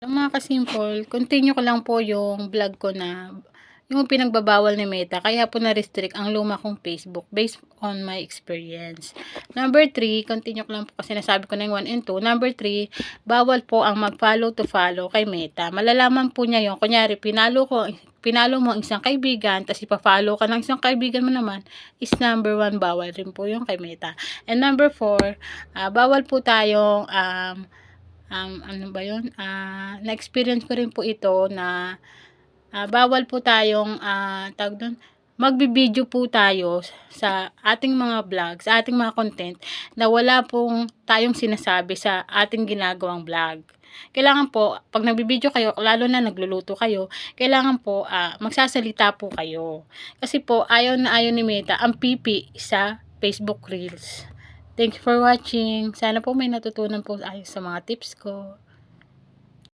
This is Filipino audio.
Mga ka-simple, continue ko lang po yung vlog ko na yung pinagbabawal ni Meta kaya po na-restrict ang luma kong Facebook based on my experience. Number 3, continue ko lang po kasi nasabi ko na yung 1 and 2. Number 3, bawal po ang mag-follow to follow kay Meta. Malalaman po niya yun. Kunyari, pinalo mo ang isang kaibigan, tapos ipa-follow ka ng isang kaibigan mo naman, is number 1, bawal rin po yung kay Meta. And number 4, bawal po tayong ano ba yun? Na-experience ko rin po ito na bawal po tayong tawag doon, magbi-video po tayo sa ating mga vlog, sa ating mga content na wala pong tayong sinasabi sa ating ginagawang vlog. Kailangan po, pag nagbi-video kayo, lalo na nagluluto kayo, kailangan po magsasalita po kayo. Kasi po, ayaw na ayaw ni Meta ang pipi sa Facebook Reels. Thank you for watching. Sana po may natutunan po ayos sa mga tips ko.